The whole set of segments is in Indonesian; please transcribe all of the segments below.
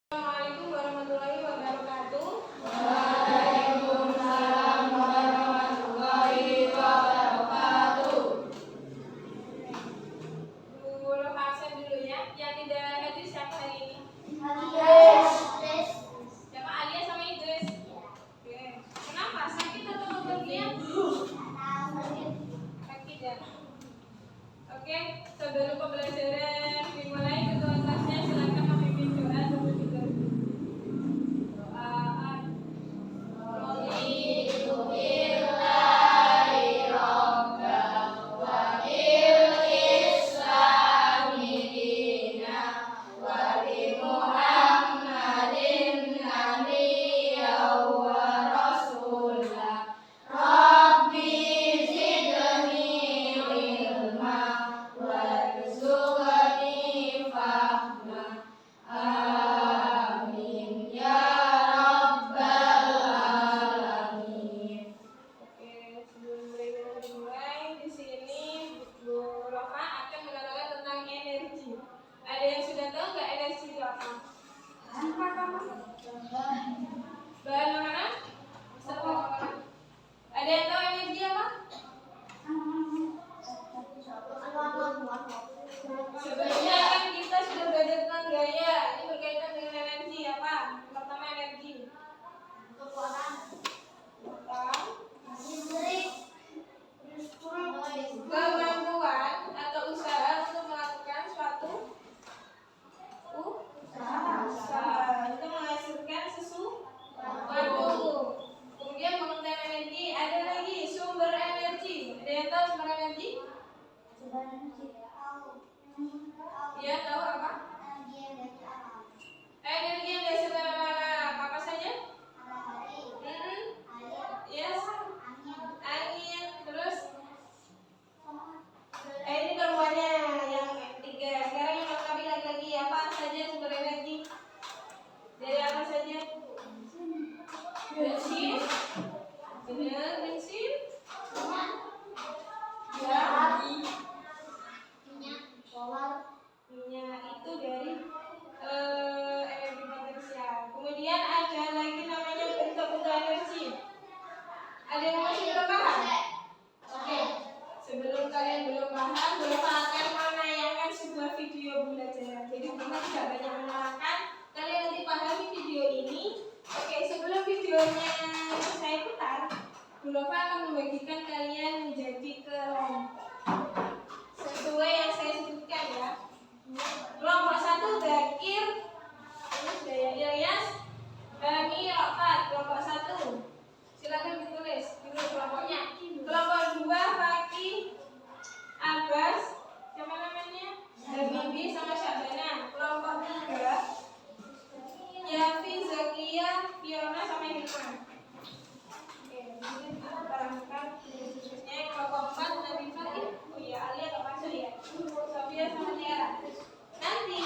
Assalamualaikum warahmatullahi wabarakatuh. Waalaikumsalam warahmatullahi wabarakatuh. Bu Loka absen dulu ya. Yang tidak hadir siapa hari ini? Yes. Siapa? Alia sama Idris. Oke. Kenapa? Sakit atau kepergian? Sakit ya. Oke. Sebelum pembelajaran dimulai, ketua kelasnya silakan memimpin doa untuk kita. Dimulai di sini Bu Rofa akan menerangkan tentang energi. Ada yang sudah tahu nggak energi itu apa? Bahan makanan? Ada yang tahu energi apa? Sebelumnya kan kita sudah belajar tentang gaya. Ini berkaitan dengan energi apa? Pertama energi. Kemampuan atau usaha untuk melakukan suatu usaha untuk menghasilkan sesuatu. Kemudian pengertian energi, ada lagi sumber energi. Ada yang tahu sumber energi? Iya, tahu apa? Energi yang dihasilkan dari alam. Apa saja? Yes. Angin. Terus? Ini keluarnya yang tiga. Sekarang yang melengkapi lagi apa saja sumber energi? Dari apa saja? Bensin. Benar, bensin. Ya. Minyak itu dari energi potensial. Kemudian ada lagi namanya bentuk-bentuk energi. Ada yang masih belum paham? Oke. Sebelum kalian belum paham, Bapak akan menayangkan sebuah video pembelajaran. Jadi kita tidak banyak menerangkan. Kalian nanti pahami video ini. Oke, sebelum videonya saya putar, Bapak akan membagikan kalian menjadi kelompok sesuai yang saya sebutkan ya. Kelompok 1 Zakir, terus Ilyas, Bani, Rofat. Kelompok 1 silakan ditulis dulu kelompoknya. Kelompok 2 Fakih, Abbas, siapa namanya? Bibi sama Syabana. Kelompok 3 Yafi, Zakia, Fiona sama Hilman. Oke, ini kita terangkan khususnya. Kelompok 4 Nabi Fatih. Oh iya, Alia atau Pasur ya? Sofia sama Tiara. Nanti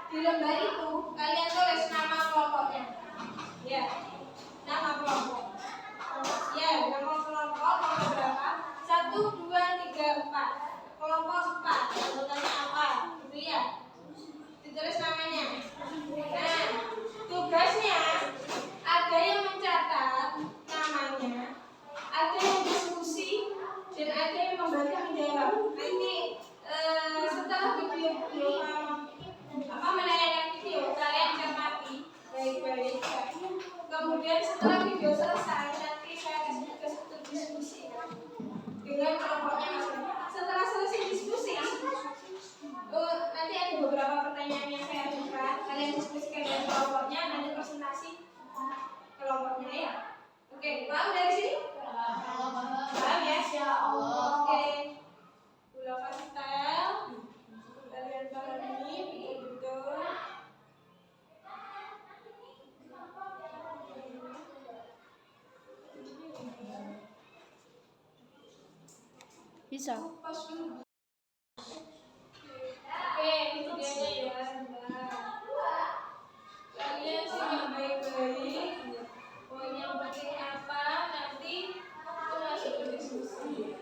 di lembar itu kalian tulis nama kelompoknya. Ya, nama kelompok. Ya, nama kelompok nomor berapa? 1, 2, 3, 4. Kelompok 4. Anggotanya apa? Gitu ya. Ditulis namanya. Nah, tugasnya ada yang mencatat namanya, ada yang diskusi, dan ada yang membantu menjawab. Nanti setelah video menayangkan video, kalian cermati baik-baik. Kemudian setelah video selesai, nanti saya kasih tugas untuk diskusi dengan kelompoknya masing-masing. Setelah selesai diskusi, nanti ada beberapa pertanyaan yang saya ajukan. Kalian diskusikan dengan kelompoknya, nanti presentasi kelompoknya ya. Oke, paham dari sini? Paham ya? Oke. Ulang kasih style. Kalian pahami betul-betul. Bisa. Oke, ini videonya ya. Kalian simak baik-baik. Poin yang penting apa nanti itu masuk ke diskusi.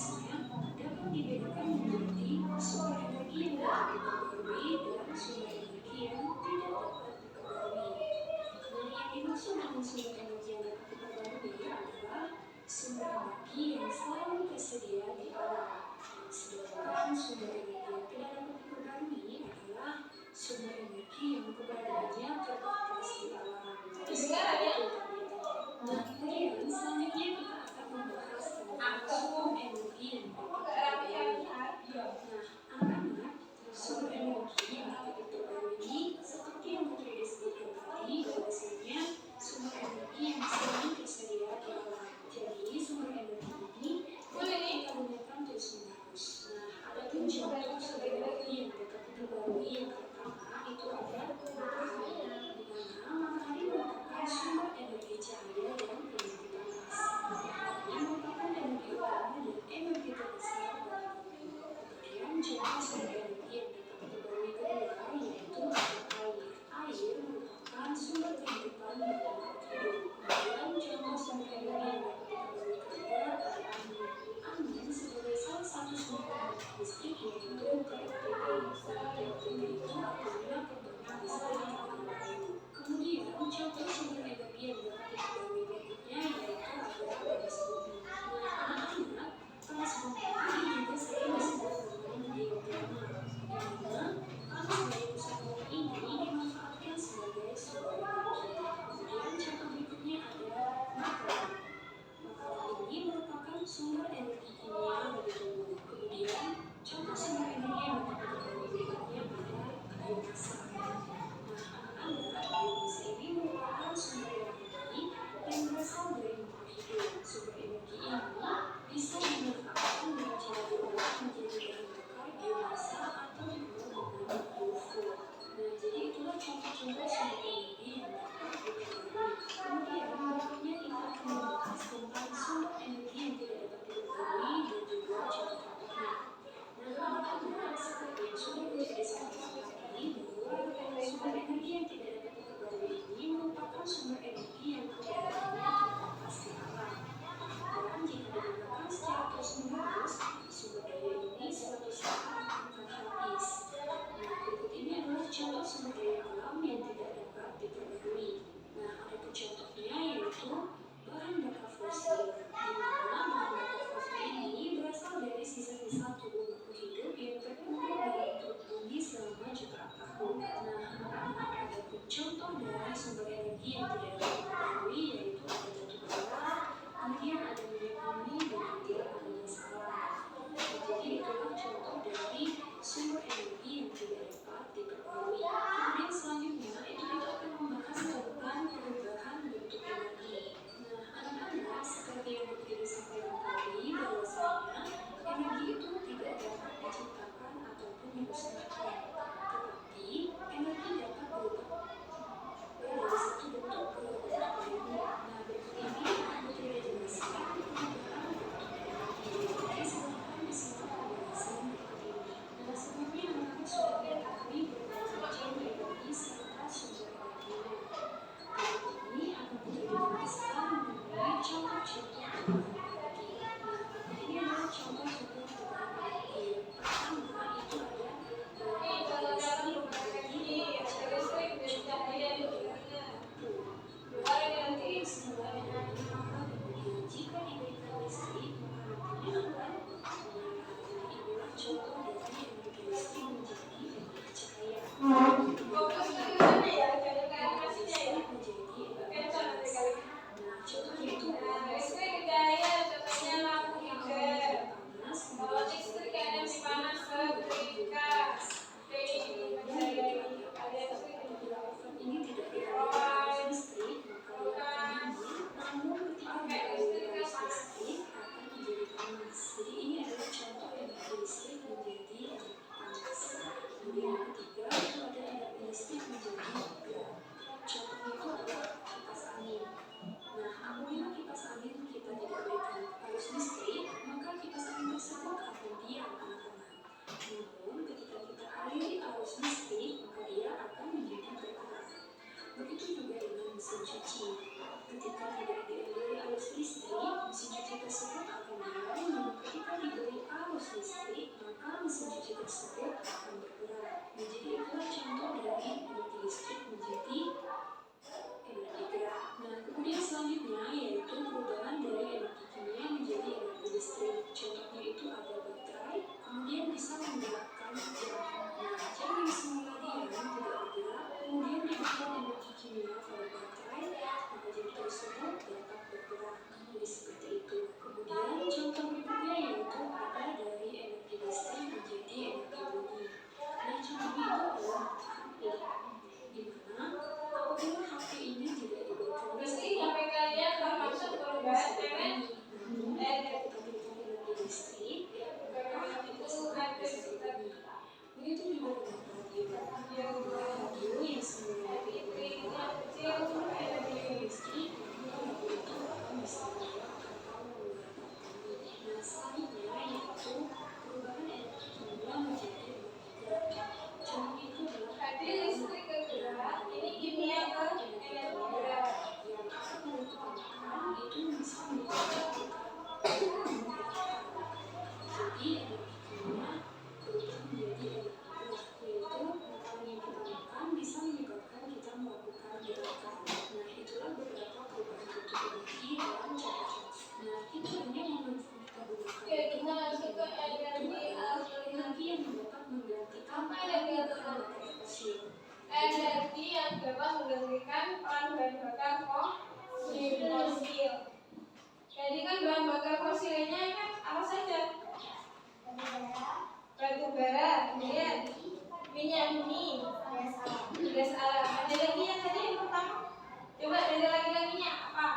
jenisnya dapat dibedakan menjadi sumber energi yang dapat diperbarui dan sumber energi yang tidak dapat diperbarui. Nah, yang dimaksud dengan sumber energi yang dapat diperbarui adalah sumber energi yang selalu tersedia di alam. Sedangkan sumber energi yang tidak dapat diperbarui adalah sumber energi yang keberadaannya terbatas di alam. Nah, kemudian selanjutnya kita akan membahas tentang sumber energi yang dapat diperbarui. Nah, anak-anak, sumber energi yang dapat diperbarui seperti yang tadi disebutkan tadi, bahwasanya sumber energi yang selalu tersedia di alam. Jadi sumber energi ini dapat kita gunakan terus-menerus. Nah, ada contoh sumber energi yang dapat diperbarui. Yang pertama itu ada matahari, di mana matahari merupakan sumber energi cahaya dan energi panas. Matahari merupakan energi utama dan energi terbesar bagi bumi. Kemudian contoh sumber energi yang dapat diperbarui kedua yaitu air. Air merupakan sumber kehidupan bagi makhluk hidup. Kemudian contoh sumber energi yang dapat diperbarui ketiga adalah angin. Angin sebagai salah satu sumber pembangkit listrik yaitu PLTP. PLTP itu artinya pembangkit listrik tenaga bayu. Kemudian contoh sumber energi yang dapat diperbarui berikutnya yaitu adalah panas bumi. Nah, anak-anak, panas bumi ini juga sering disebut dengan geotermal, di mana panas dari pusat bumi ini dimanfaatkan sebagai sumber energi. Kemudian contoh berikutnya ada makanan. Makanan ini merupakan sumber energi kimia bagi tubuh. Kemudian contoh sumber energi yang dapat diperbarui berikutnya ada biomasa. Nah, anak-anak, biomasa ini merupakan sumber energi bisa menggerakkan jalan. Jadi semula diam tidak bergerak, kemudian diberikan energi kimia pada baterai, maka jam tersebut dapat bergerak. Jadi seperti itu. Kemudian contoh berikutnya yaitu ada dari energi listrik menjadi energi bunyi. Nah, contohnya itu adalah HP, di mana apabila HP ini tidak dibaterai, Meski sampai kalian termasuk perubahan elemen energi listrik, itu ada sekitar begitu juga dengan radio yang semula titiknya kecil energi listrik itu bisa menyebabkan kamu menggunakan bunyi. Nah, selanjutnya yaitu perubahan energi kimia menjadi energi gerak. Contoh itu adalah tadi listrik ke gerak, ini kimia ke energi gerak. yang akan menentukan itu bisa menyebabkan jadi energi kimia berubah menjadi energi gerak, yaitu yang pertama bisa menyebabkan kita melakukan gerakan. Nah, itulah beberapa perubahan bentuk energi dalam contoh. Nah, kita hanya memanfaatkan Oke, kita masuk ke energi alternatif. energi yang dapat menggantikan Apa energi alternatif? fosil. Energi yang dapat menggantikan bahan bakar fosil. Jadi kan bahan bakar fosilnya kan apa saja? Batu bara, kemudian minyak bumi, gas alam. Ada lagi yang tadi yang pertama? Coba ada lagi-laginya apa?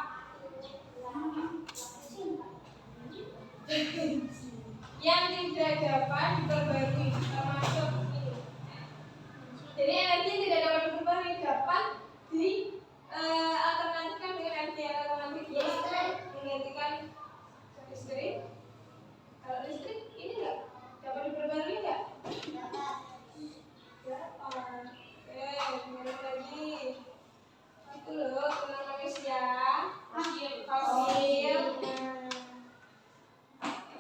Yang tidak dapat diperbarui termasuk ini. Jadi energi yang tidak dapat diperbarui dapat alternatifkan dengan energi alternatif yaitu menggantikan listrik. Kalau listrik ini enggak dapat diperbarui enggak? Dapat. Kemudian lagi itu loh tulis ya. Fosil.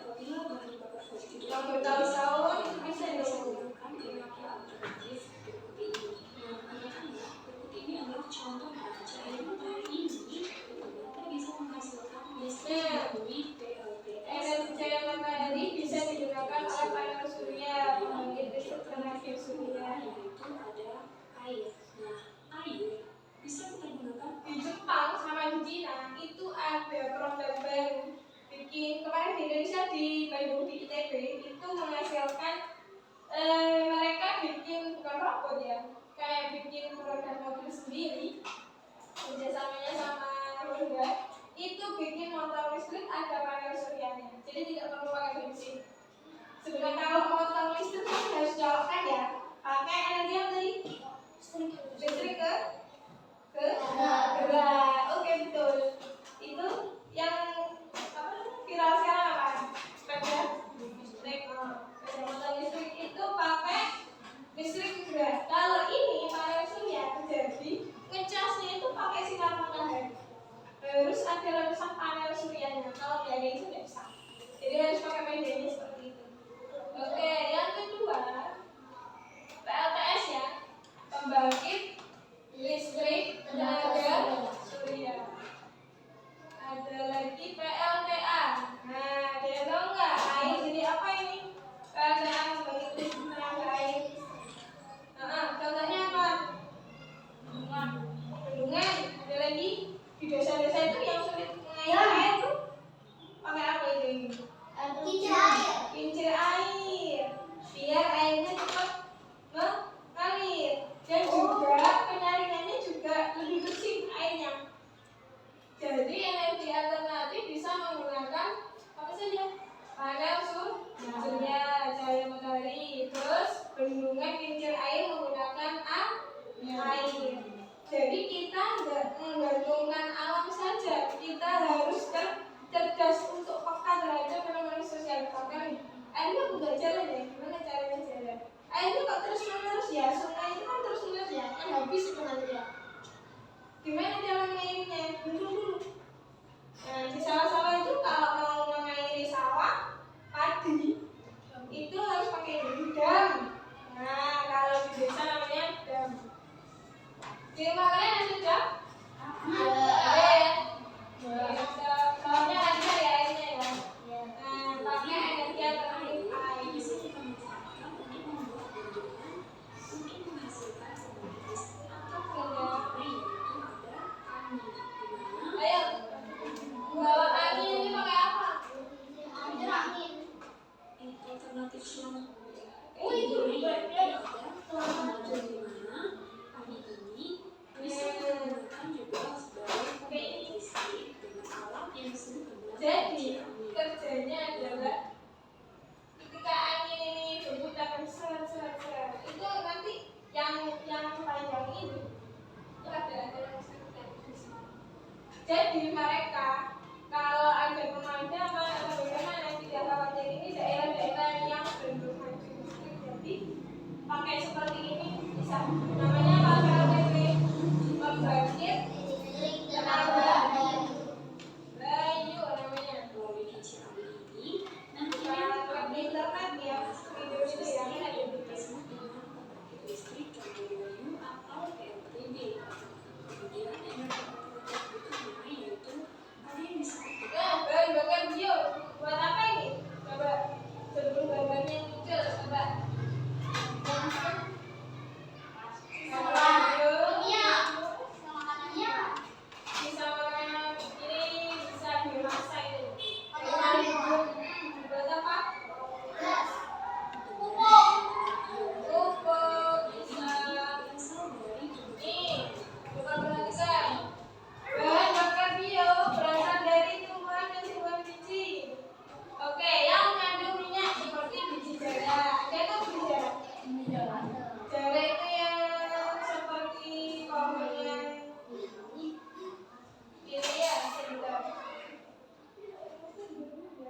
Apabila bahan bakar fosil Yang bertahun-tahun itu bisa dong. menggunakan energi alternatif berikut ini. Nah, anak-anak, berikut ini adalah contoh cahaya matahari ini ternyata bisa menghasilkan listrik melalui PLTS. Energi cahaya matahari bisa digunakan oleh panel surya, pembangkit listrik tenaga surya. Yaitu ada air. Nah, air bisa kita gunakan Di Jepang sama di Cina itu ada produk baru. Kemarin di Indonesia di Bandung di ITB itu menghasilkan mereka bikin bukan robot ya, kayak bikin produk mobil sendiri. Kerjasamanya sama Honda itu bikin motor listrik ada panel suryanya, jadi tidak perlu pakai bensin. Sebenarnya kalau motor listrik kan harus colokan ya, pakai energi yang tadi listrik ke gerak. Oke, betul. Itu yang apa viral sekarang apa? Sepeda listrik. Sepeda motor listrik itu pakai listrik gerak. Kalau ini panel surya jadi ngecasnya itu pakai sinar matahari. Harus ada letusan panel suryanya. Kalau nggak ada itu nggak bisa. Jadi harus pakai medianya seperti itu. Oke, yang kedua PLTS ya, pembangkit listrik tenaga surya. Ada lagi PLTA. Nah, dia tahu nggak air jadi apa ini? PLTA pembangkit listrik tenaga air. Contohnya apa? Bendungan. Ada lagi di desa-desa itu yang sulit mengairi air tuh pakai apa itu? Kincir air. Biar airnya cepat mengalir. Dan juga penyaringannya juga lebih bersih airnya. Jadi energi alternatif bisa menggunakan apa saja? Panel surya, cahaya matahari, terus bendungan kincir air menggunakan air. Jadi kita nggak menggantungkan alam saja, kita harus cerdas untuk peka terhadap fenomena sosial. Karena airnya bukan jalan ya, gimana caranya jalan? Airnya kok terus menerus ya, sungai itu kan terus menerus ya, kan habis itu nanti ya. Gimana cara mengairinya? Dulu. Nah, di sawah-sawah itu kalau mau mengairi sawah, padi, itu harus pakai dam. Nah, kalau di desa namanya dam. Di rumah kalian ada dam? Ada ya? Soalnya ada ya airnya ya. Nah, pakai energi alternatif air. alternatif selang Oh itu ada model di mana padi ini bisa digunakan juga sebagai pembangkit listrik dengan alat yang disebut dengan jadi kerjanya adalah ketika angin ini berputar seret itu nanti yang panjang ini itu ada yang sekitar di sini. Jadi mereka kalau ada pemadaman atau bagaimana tidak khawatir ini daerah-daerah yang belum maju listrik, jadi pakai seperti ini bisa namanya PLTP pembangkit tenaga bayu namanya. melalui kincir angin ini nantinya Kalau di internet ya video itu yang ada di disebut dengan pembangkit listrik tenaga bayu atau PLTB. Kemudian energi alternatif berikutnya yaitu ada yang disebut bahan bakar bio buat apa ini? Coba sebelum gambarnya muncul coba. Bisa makan ini bisa biomasa itu. Buat apa? Pupuk bisa. berasal dari Nih, bukan perhatikan. Bahan bakar bio berasal dari tumbuhan dan tumbuhan biji. Oke, yang mengandung minyak seperti biji jara. Ada tuh biji jara? Jara itu yang seperti pohon yang ini ya, sebentar. Itu sebentar.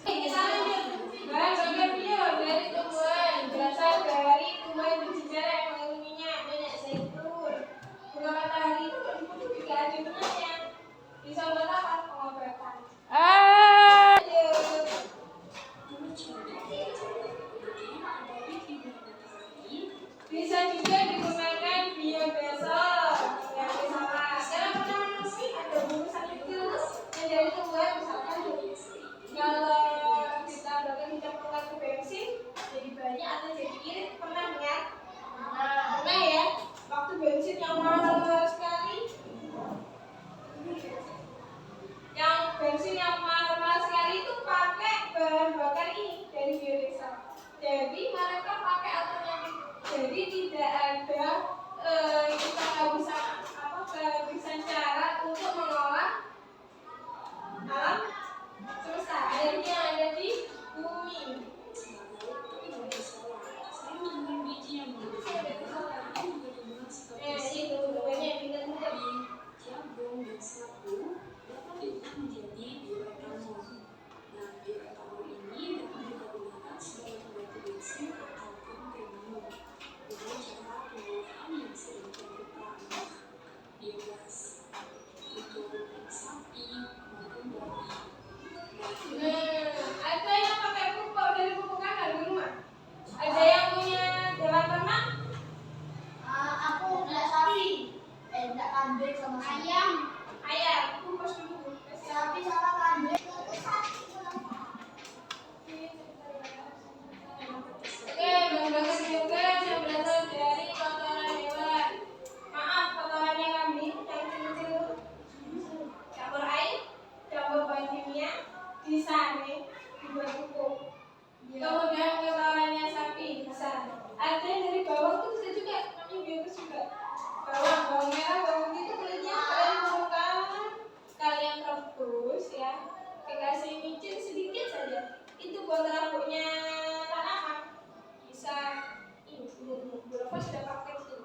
Kita lanjut. Bahan bakar bio dari tumbuhan berasal dari tumbuhan biji jara yang mengandung minyak zaitun. Bunga matahari itu berkumpul juga ada minyaknya. Bisa buat apa? Pengobatan. Lanjut. Bisa juga digunakan biodiesel yang misalnya dalam penanaman sih ada bungkusan kecil yang dari tumbuhan misalkan kalau kita bakar dicampurkan ke bensin jadi banyak atau jadi irit pernah lihat? Pernah ya? Waktu bensin yang mahal sekali itu pakai bahan bakar ini dari biodiesel. Jadi mereka pakai alternatif. Jadi tidak ada kita nggak bisa kehabisan cara untuk mengolah alam semesta airnya ada di bumi. Itu banyak pintar-pintar. Jagung dan sagu dapat diolah menjadi bioetanol. Nah, bioetanol ini dapat digunakan sebagai pengganti bensin ataupun premium dengan cara pengolahan yang sedemikian rupa. Biogas untuk sapi maupun babi. Ada yang pakai pupuk dari pupuk kandang di rumah. Ada yang punya hewan ternak? Aku udah sapi, enggak kambing sama ayam. Ayam, kupas dulu. Sapi sama kambing. Oke, bahan-bahan biogas yang berasal dari kotoran hewan. Maaf, kotorannya kambing yang kecil-kecil. Campur air, campur bahan kimia, disaring, dibuat pupuk. Kemudian kotorannya sapi bisa. Ada yang dari bawang itu bisa juga, namanya biogas juga. Bawang merah, bawang putih itu kulitnya kalian bukan, kalian rebus ya, dikasih micin sedikit saja. Itu buat rambutnya tanaman. Bisa ini berapa sudah pakai itu.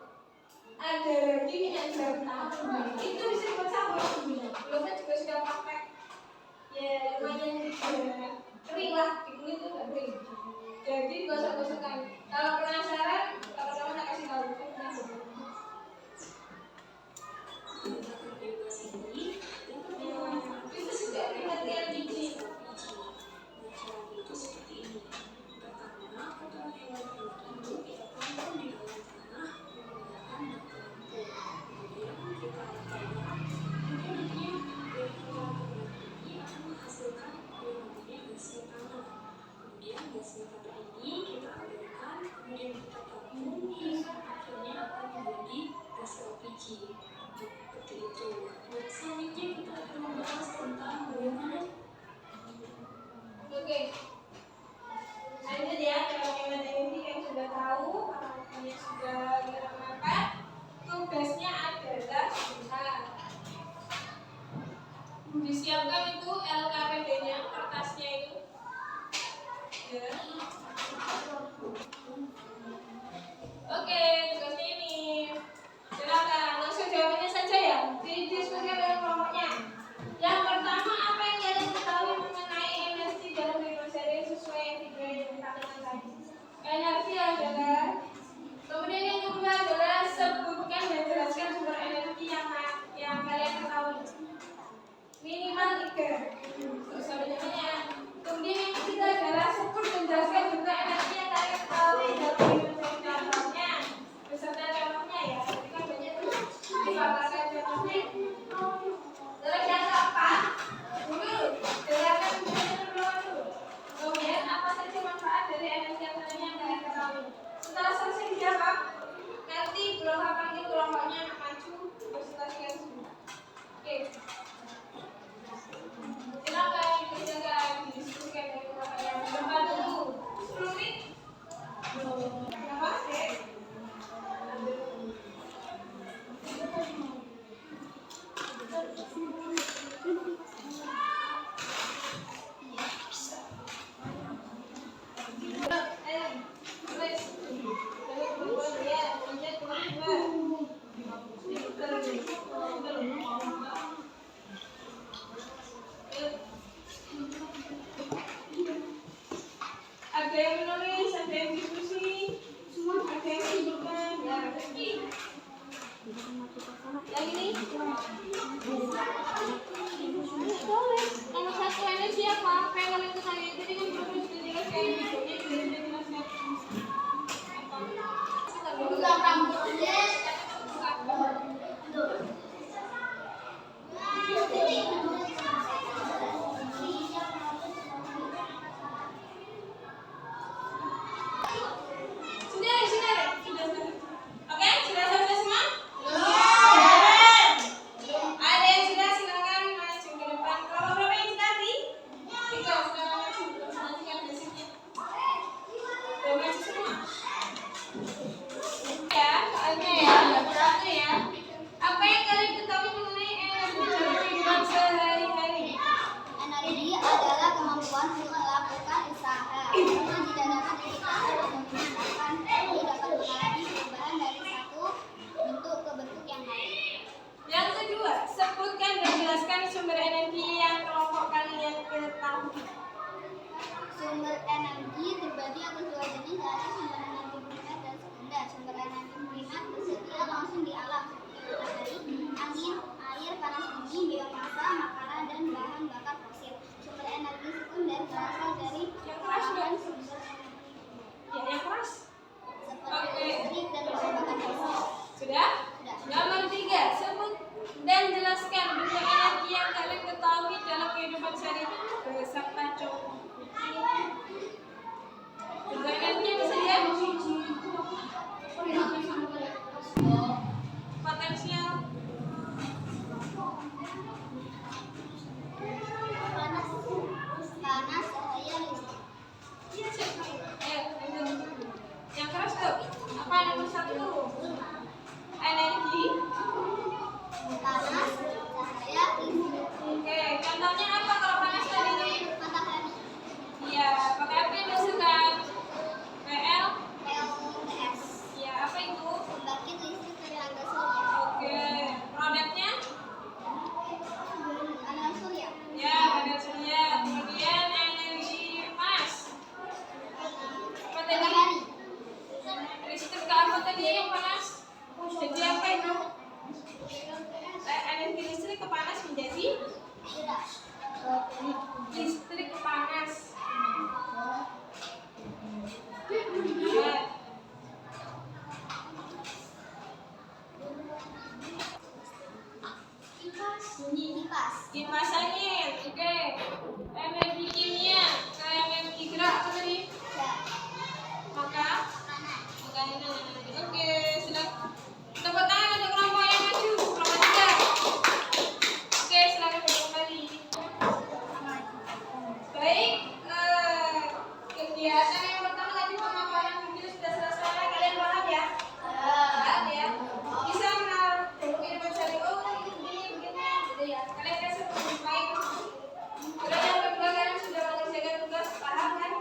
Ada lagi minyak zaitun, itu bisa buat sabun. Belumnya juga sudah pakai. Ya lumayan juga kering lah, di kulit itu nggak kering. Jadi gosok-gosokkan. Kalau penasaran, kalau kamu nak kasih tahu, saya pernah coba. Menggunakan biogas ini dapat Itu juga pengertian biji. Caranya itu seperti ini. Pertama, kotoran hewan itu kita tampung di dalam tanah menggunakan bak pelampung. Kemudian kita tanam. Kemudian nantinya dari kotoran ini akan menghasilkan berasal dari Yang keras dong. Ya, yang keras. seperti listrik dan pertambangan fosil. Sudah? Nomor 3, sebut dan jelaskan bentuk energi yang kalian ketahui dalam kehidupan sehari-hari beserta contoh. Bentuk energi apa saja? Potensial. Panas, cahaya, listrik. Ayo, yang keras tuh. Apa nomor 1? Energi. Panas, cahaya, listrik. Oke, contohnya apa kalau panas tadi? Matahari. Iya, pakai apa yang dihasilkan? PL. LPS. Iya, apa itu? Pembangkit listrik tenaga surya. Oke, produknya? Panel surya. Ya, panel surya. Kemudian energi panas. Apa tadi? Matahari. Listrik ke apa tadi yang panas? Jadi apa itu? Energi listrik ke panas menjadi Tidak. listrik ke panas. Kipas. Kipas angin. Oke. Energi kimia ke energi gerak apa tadi? Ya. Maka Panas. makanan. Oke, silakan. Tepuk tangan untuk kelompok yang maju. Kelompok 3. Oke, silakan duduk kembali. Baik, kegiatan yang pertama tadi pemaparan video sudah selesai. Kalian paham ya? Paham ya? Bisa kenal kehidupan sehari. Oh, begini, gitu ya. Kalian kasih baik. Terus yang kedua kalian sudah mengerjakan tugas, paham kan?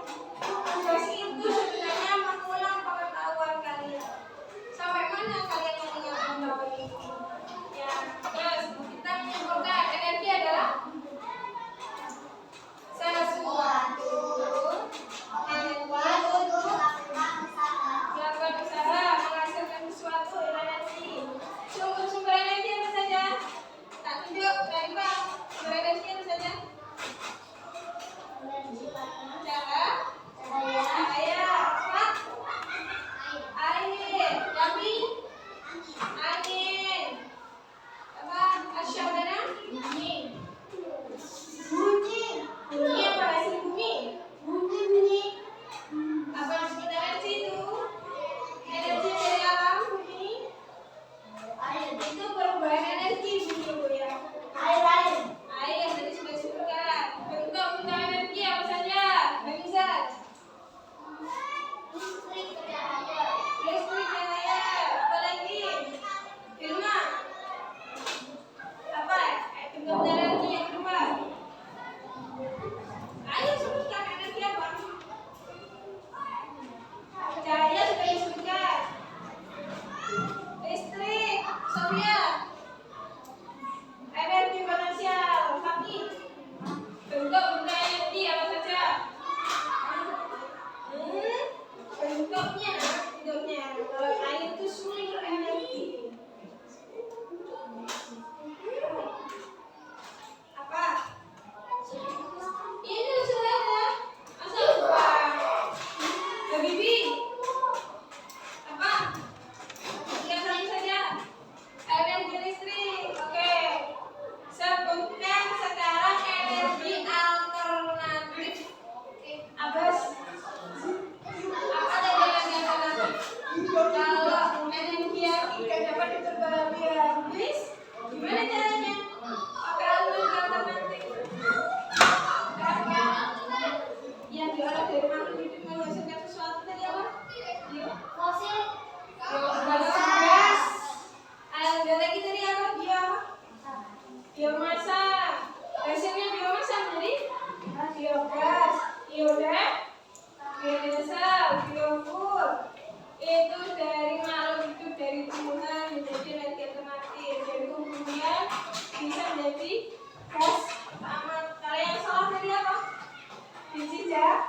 Tugas itu sebenarnya mengulang pengetahuan kalian. Sampai mana kalian mengingat pengetahuan itu? Ya, terus kita menyimpulkan energi adalah sesuatu yang melakukan usaha menghasilkan sesuatu energi. Sumber energi apa saja? Tak tunjuk dari bang. Sumber energi apa saja? Cahaya, apa? Air, tapi angin. Apa? Asyadana? Angin. Bunyi apa hasil bumi? Apa yang disebut energi itu? Energi dari alam bumi. Itu perubahan energi bumi itu ya. Air yang tadi sudah disebutkan. Bentuk energi apa saja? Bagi Zat. Listrik, cahaya. Apa lagi? Firma. Apa? Bentuk energi yang kedua. Ayo sebutkan energi apa? Cahaya sudah disebutkan. Listrik, surya. Energi potensial, tapi bentuk energi apa saja? Bentuknya. Kalau air itu sumber energi. Apa? Ini sudah ada. Masa lupa? Bibi. Apa? Tiga satu saja. Energi listrik. Oke. Sebutkan sekarang energi alternatif. Abbas. Apa ada energi alternatif? Kalau energi yang tidak dapat diperbarui habis, gimana caranya? Pakai energi alternatif. Karena yang diolah dari makhluk hidup menghasilkan sesuatu tadi apa? Fosil. Biogas. Ada lagi tadi apa? Biomasa. Hasilnya biomasa menjadi biogas, biodiesel, biofur. Itu dari makhluk hidup, dari tumbuhan menjadi energi alternatif. Dari tumbuhan bisa menjadi gas aman. Kalau yang salah tadi apa? Biji jarak.